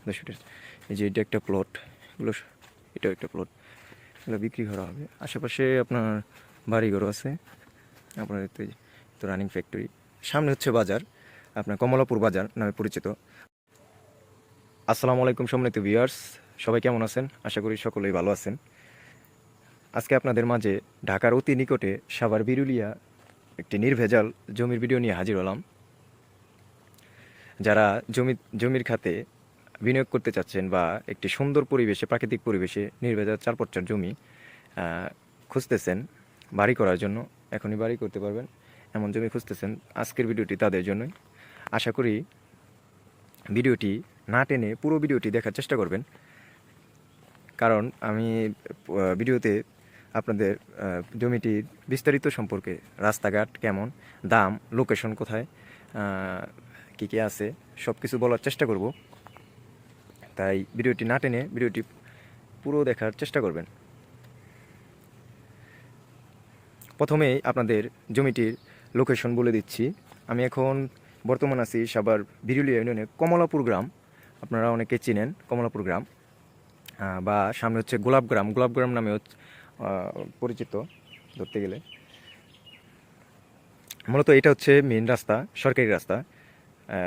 10 ফিটের। এই যে এটা একটা প্লট, এগুলো এটাও একটা প্লট, এগুলো বিক্রি করা হবে। আশেপাশে আপনার বাড়িঘরও আছে। আপনার তো রানিং ফ্যাক্টরি, সামনে হচ্ছে বাজার, আপনার কমলাপুর বাজার নামে পরিচিত। আসসালামু আলাইকুম সম্মানিত ভিউয়ার্স, সবাই কেমন আছেন? আশা করি সকলেই ভালো আছেন। আজকে আপনাদের মাঝে ঢাকার অতি নিকটে সাভার বিরুলিয়া একটি নির্ভেজাল জমির ভিডিও নিয়ে হাজির হলাম। যারা জমির খাতে বিনিয়োগ করতে চাচ্ছেন বা একটি সুন্দর পরিবেশে, প্রাকৃতিক পরিবেশে নির্ভেজাল 4 পচ্চার জমি খুঁজতেছেন বাড়ি করার জন্য, এখনই বাড়ি করতে পারবেন এমন জমি খুঁজতেছেন, আজকের ভিডিওটি তাদের জন্যই। আশা করি ভিডিওটি না টেনে পুরো ভিডিওটি দেখার চেষ্টা করবেন, কারণ আমি ভিডিওতে আপনাদের জমিটির বিস্তারিত সম্পর্কে, রাস্তাঘাট কেমন, দাম, লোকেশন কোথায়, কী কী আছে, সব কিছু বলার চেষ্টা করব। তাই ভিডিওটি না টেনে ভিডিওটি পুরো দেখার চেষ্টা করবেন। প্রথমেই আপনাদের জমিটির লোকেশন বলে দিচ্ছি। আমি এখন বর্তমান আছি সাভার বিরুলিয়া ইউনিয়নে কমলাপুর গ্রাম, আপনারা অনেকে চিনেন কমলাপুর গ্রাম, বা সামনে হচ্ছে গোলাপগ্রাম নামেও পরিচিত ধরতে গেলে। মূলত এটা হচ্ছে মেন রাস্তা, সরকারি রাস্তা।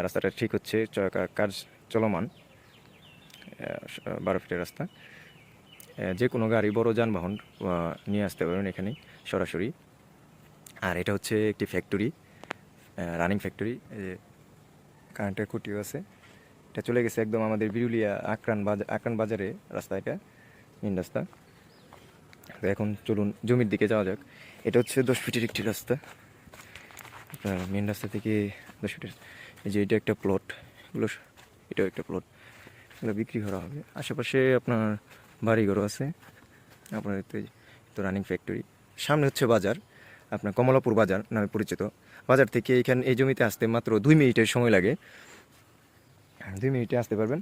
রাস্তাটা ঠিক হচ্ছে, কাজ চলমান, 12 ফিটের রাস্তা। যে কোনো গাড়ি, বড় যানবাহন নিয়ে আসতে পারবেন এখানে সরাসরি। আর এটা হচ্ছে একটি ফ্যাক্টরি, রানিং ফ্যাক্টরি। কারেন্টের খুঁটিও আছে। এটা চলে গেছে একদম আমাদের বিরুলিয়া আকরান বাজারে রাস্তা, এটা মেন রাস্তা। তো এখন চলুন জমির দিকে যাওয়া যাক। এটা হচ্ছে 10 ফিটের একটি রাস্তা, মেন রাস্তা থেকে 10 ফিটের। এই যে এটা একটা প্লট, এগুলো এটাও একটা প্লট, এগুলো বিক্রি করা হবে। আশেপাশে আপনার বাড়িঘরও আছে। আপনার তো রানিং ফ্যাক্টরি, সামনে হচ্ছে বাজার, আপনার কমলাপুর বাজার নামে পরিচিত। বাজার থেকে এই জমিতে আসতে মাত্র 2 মিনিটের সময় লাগে, 2 মিনিটে আসতে পারবেন।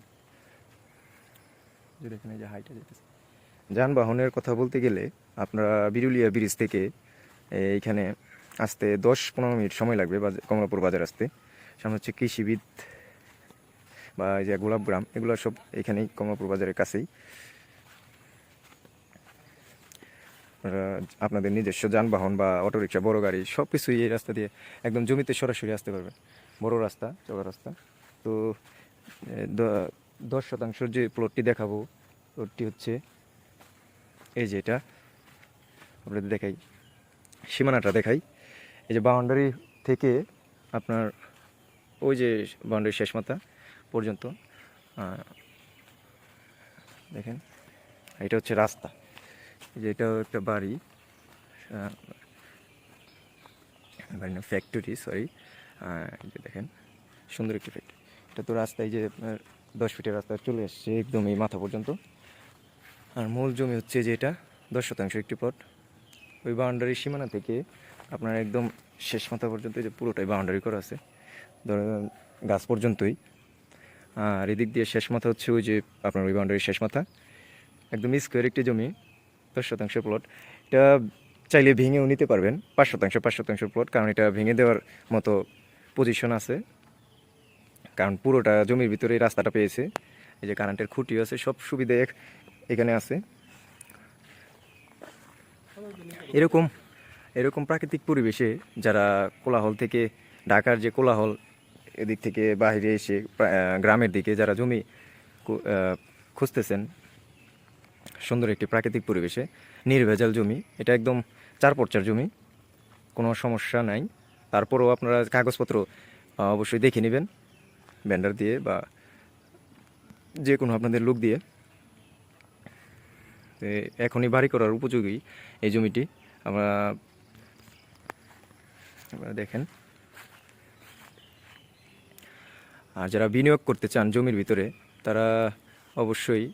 যদি এখানে যে হাইটে যেতেছে, যানবাহনের কথা বলতে গেলে আপনারা বিরুলিয়া ব্রিজ থেকে এইখানে আসতে 10-15 মিনিট সময় লাগবে কমলাপুর বাজার আসতে। সামনে হচ্ছে কৃষিবিদ বা এই যে গোলাপগ্রাম, এগুলো সব এখানেই কমলাপুর বাজারের কাছেই। আপনাদের নিজস্ব যানবাহন বা অটোরিকশা, বড় গাড়ি, সব কিছুই এই রাস্তা দিয়ে একদম জমিতে সরাসরি আসতে পারবেন। বড় রাস্তা, চওড়া রাস্তা। তো 10% যে প্লটটি দেখাবো, প্লটটি হচ্ছে এই যে এটা, আপনাদের দেখাই, সীমানাটা দেখাই। এই যে বাউন্ডারি থেকে আপনার ওই যে বাউন্ডারির শেষ মাথা পর্যন্ত দেখেন, এটা হচ্ছে রাস্তা। এই যে এটাও একটা বাড়ি, বাড়ি না, ফ্যাক্টরি, সরি। যে দেখেন সুন্দর একটি ফ্যাক্টরি। এটা তো রাস্তায় যে আপনার 10 ফিটের রাস্তা চলে আসছে একদম এই মাথা পর্যন্ত। আর মূল জমি হচ্ছে যে এটা 10% একটি প্লট। ওই বাউন্ডারির সীমানা থেকে আপনার একদম শেষ মাথা পর্যন্ত, যে পুরোটাই বাউন্ডারি করা আছে, ধরেন গাছ পর্যন্তই। আর এদিক দিয়ে শেষ মাথা হচ্ছে ওই যে আপনার ওই বাউন্ডারির শেষ মাথা, একদম স্কোয়ার একটি জমি, 10% প্লট। এটা চাইলে ভেঙেও নিতে পারবেন, 5% প্লট, কারণ এটা ভেঙে দেওয়ার মতো পজিশন আছে, কারণ পুরোটা জমির ভিতরে এই রাস্তাটা পেয়েছে। এই যে কারেন্টের খুঁটিও আছে, সব সুবিধা এখানে আছে। এরকম এরকম প্রাকৃতিক পরিবেশে যারা কোলাহল থেকে, ঢাকার যে কোলাহল, এদিক থেকে বাইরে এসে গ্রামের দিকে যারা জমি খুঁজতেছেন, সুন্দর একটি প্রাকৃতিক পরিবেশে নির্ভেজাল জমি, এটা একদম 4 পচ্চার জমি, কোনো সমস্যা নাই। তারপরেও আপনারা কাগজপত্র অবশ্যই দেখে নেবেন ভেন্ডার দিয়ে বা যে কোনো আপনাদের লোক দিয়ে। এখনই বাড়ি করার উপযোগী এই জমিটি। আপনারা দেখেন। আর যারা বিনিয়োগ করতে চান জমির ভিতরে, তারা অবশ্যই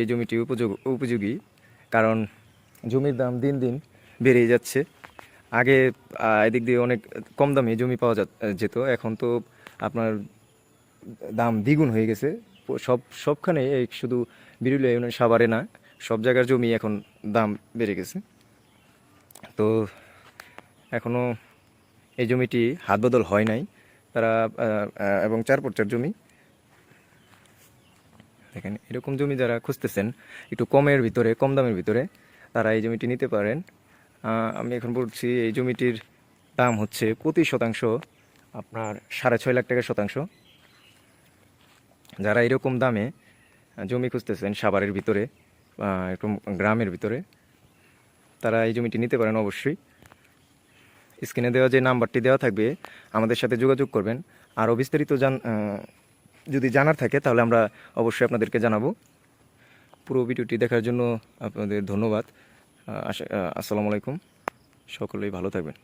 এই জমিটি উপযোগী, কারণ জমির দাম দিন দিন বেড়েই যাচ্ছে। আগে এদিক দিয়ে অনেক কম দামে জমি পাওয়া যেত, এখন তো আপনার দাম দ্বিগুণ হয়ে গেছে। সবখানে, শুধু বিরুলিয়া ইউনিয়ন সাভারে না, সব জায়গার জমি এখন দাম বেড়ে গেছে। তো এখনও এই জমিটি হাত বদল হয় নাই তারা, এবং 4 পচ্চার জমি। দেখেন এরকম জমি যারা খুঁজতেছেন একটু কমের ভিতরে, কম দামের ভিতরে, তারা এই জমিটি নিতে পারেন। আমি এখন বলছি এই জমিটির দাম হচ্ছে প্রতি শতাংশ আপনার 6.5 লাখ টাকা শতাংশ। যারা এরকম দামে জমি খুঁজতেছেন সাভারের ভিতরে, একটু গ্রামের ভিতরে, তারা এই জমিটি নিতে পারেন অবশ্যই। স্ক্রিনে দেওয়া যে নাম্বারটি দেওয়া থাকবে আমাদের সাথে যোগাযোগ করবেন। আরও বিস্তারিত যদি জানার থাকে তাহলে আমরা অবশ্যই আপনাদেরকে জানাবো। পুরো ভিডিওটি দেখার জন্য আপনাদের ধন্যবাদ। আসসালামু আলাইকুম, সকলেই ভালো থাকবেন।